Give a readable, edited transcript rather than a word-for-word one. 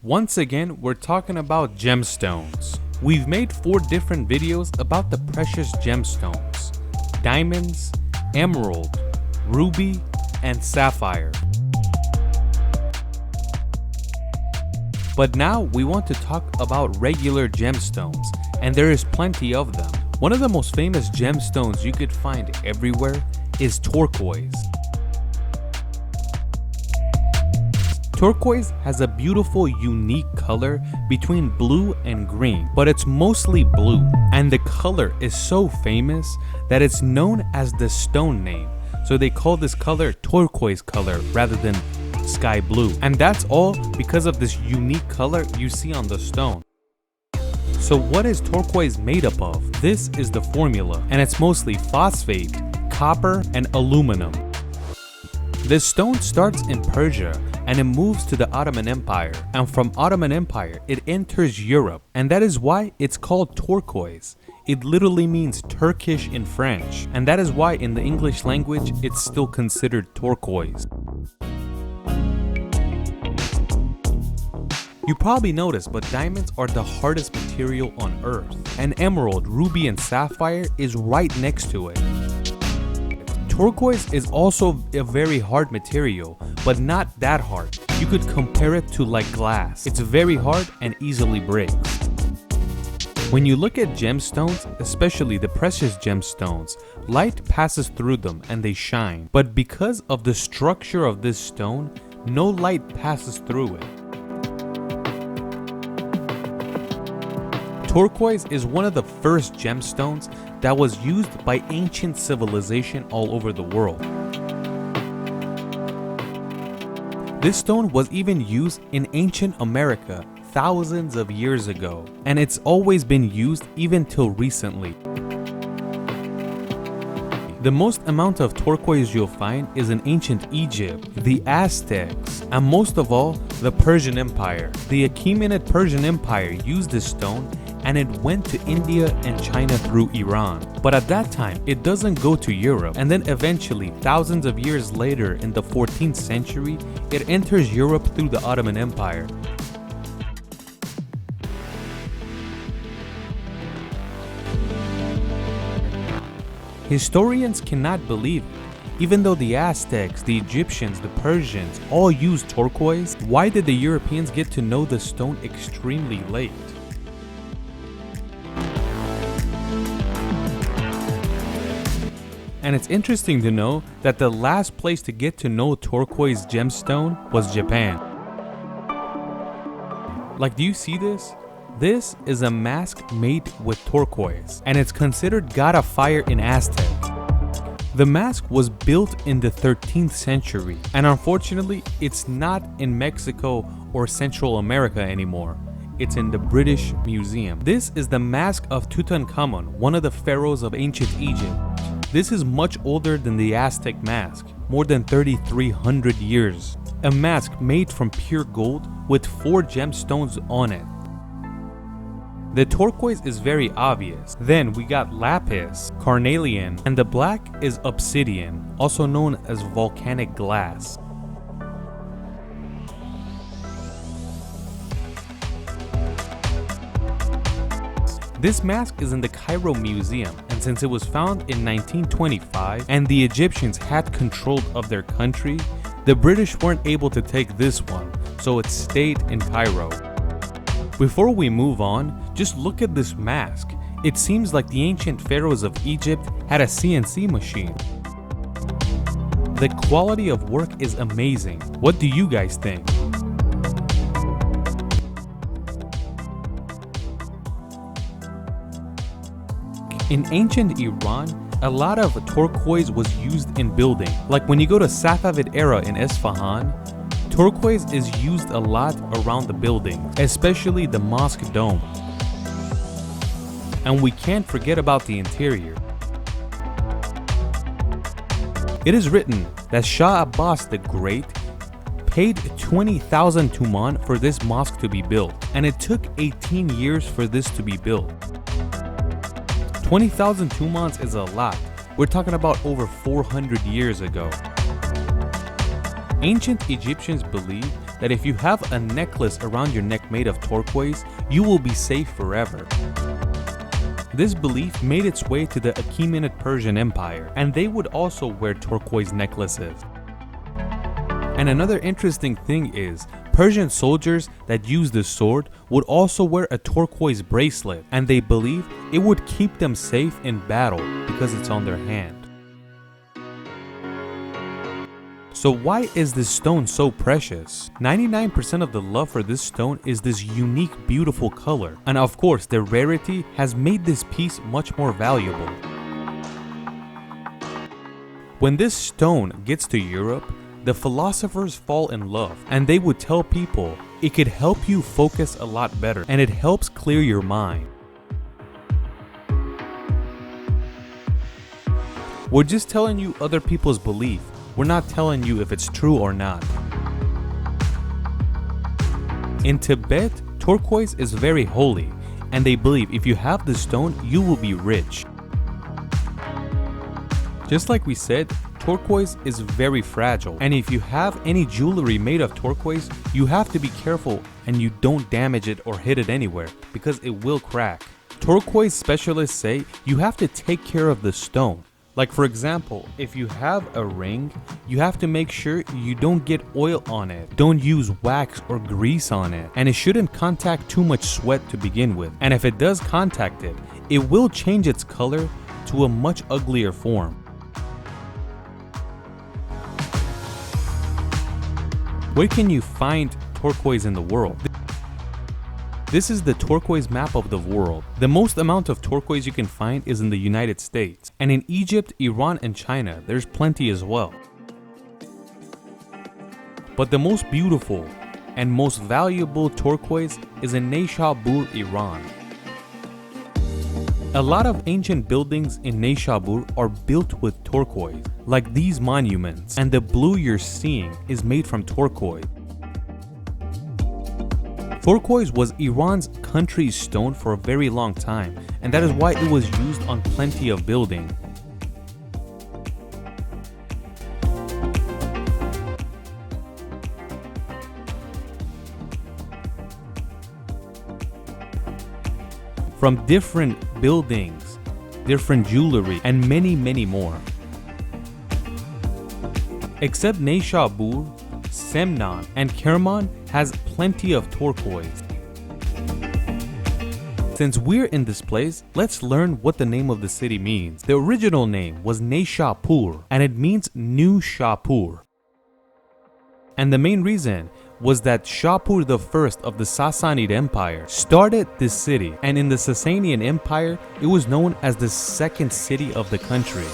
Once again, we're talking about gemstones. We've made 4 different videos about the precious gemstones: diamonds, emerald, ruby, and sapphire. But now we want to talk about regular gemstones, and there is plenty of them. One of the most famous gemstones you could find everywhere is turquoise. Turquoise has a beautiful, unique color between blue and green, but it's mostly blue, and the color is so famous that it's known as the stone name. So they call this color turquoise color rather than sky blue, and that's all because of this unique color you see on the stone. So what is turquoise made up of? This is the formula, and it's mostly phosphate, copper, and aluminum. This stone starts in Persia and it moves to the Ottoman Empire, and from Ottoman Empire it enters Europe, and that is why it's called turquoise. It literally means Turkish in French, and that is why in the English language it's still considered turquoise. You probably noticed, but diamonds are the hardest material on earth, and emerald, ruby, and sapphire is right next to it. Turquoise is also a very hard material, but not that hard. You could compare it to like glass. It's very hard and easily breaks. When you look at gemstones, especially the precious gemstones, light passes through them and they shine. But because of the structure of this stone, no light passes through it. Turquoise is one of the first gemstones that was used by ancient civilization all over the world. This stone was even used in ancient America thousands of years ago, and it's always been used even till recently. The most amount of turquoise you'll find is in ancient Egypt, the Aztecs, and most of all, the Persian Empire. The Achaemenid Persian Empire used this stone, and it went to India and China through Iran. But at that time, it doesn't go to Europe, and then eventually, thousands of years later in the 14th century, it enters Europe through the Ottoman Empire. Historians cannot believe it. Even though the Aztecs, the Egyptians, the Persians all used turquoise, why did the Europeans get to know the stone extremely late? And it's interesting to know that the last place to get to know turquoise gemstone was Japan. Like, do you see this? This is a mask made with turquoise, and it's considered god of fire in Aztec. The mask was built in the 13th century, and unfortunately, it's not in Mexico or Central America anymore. It's in the British Museum. This is the mask of Tutankhamun, one of the pharaohs of ancient Egypt. This is much older than the Aztec mask, more than 3,300 years. A mask made from pure gold with 4 gemstones on it. The turquoise is very obvious. Then we got lapis, carnelian, and the black is obsidian, also known as volcanic glass. This mask is in the Cairo Museum, and since it was found in 1925 and the Egyptians had control of their country, the British weren't able to take this one, so it stayed in Cairo. Before we move on, just look at this mask. It seems like the ancient pharaohs of Egypt had a CNC machine. The quality of work is amazing. What do you guys think? In ancient Iran, a lot of turquoise was used in building. Like when you go to Safavid era in Isfahan, turquoise is used a lot around the building, especially the mosque dome. And we can't forget about the interior. It is written that Shah Abbas the Great paid 20,000 tuman for this mosque to be built, and it took 18 years for this to be built. 20,000 tumans is a lot. We're talking about over 400 years ago. Ancient Egyptians believed that if you have a necklace around your neck made of turquoise, you will be safe forever. This belief made its way to the Achaemenid Persian Empire, and they would also wear turquoise necklaces. And another interesting thing is, Persian soldiers that used the sword would also wear a turquoise bracelet, and they believe it would keep them safe in battle because it's on their hand. So why is this stone so precious? 99% of the love for this stone is this unique, beautiful color, and of course the rarity has made this piece much more valuable. When this stone gets to Europe, the philosophers fall in love, and they would tell people it could help you focus a lot better and it helps clear your mind. We're just telling you other people's belief. We're not telling you if it's true or not. In Tibet, turquoise is very holy, and they believe if you have the stone, you will be rich. Just like we said, turquoise is very fragile, and if you have any jewelry made of turquoise, you have to be careful and you don't damage it or hit it anywhere because it will crack. Turquoise specialists say you have to take care of the stone. Like for example, if you have a ring, you have to make sure you don't get oil on it, don't use wax or grease on it, and it shouldn't contact too much sweat to begin with. And if it does contact it, it will change its color to a much uglier form. Where can you find turquoise in the world? This is the turquoise map of the world. The most amount of turquoise you can find is in the United States. And in Egypt, Iran, and China, there's plenty as well. But the most beautiful and most valuable turquoise is in Neyshabur, Iran. A lot of ancient buildings in Neyshabur are built with turquoise, like these monuments, and the blue you're seeing is made from turquoise. Turquoise was Iran's country's stone for a very long time, and that is why it was used on plenty of buildings. From different buildings, different jewelry, and many more. Except Neyshabur, Semnan, and Kerman has plenty of turquoise. Since we're in this place, let's learn what the name of the city means. The original name was Neyshabur, and it means New Shapur. And the main reason was that Shapur I of the Sassanid Empire started this city, and in the Sasanian Empire, it was known as the second city of the country.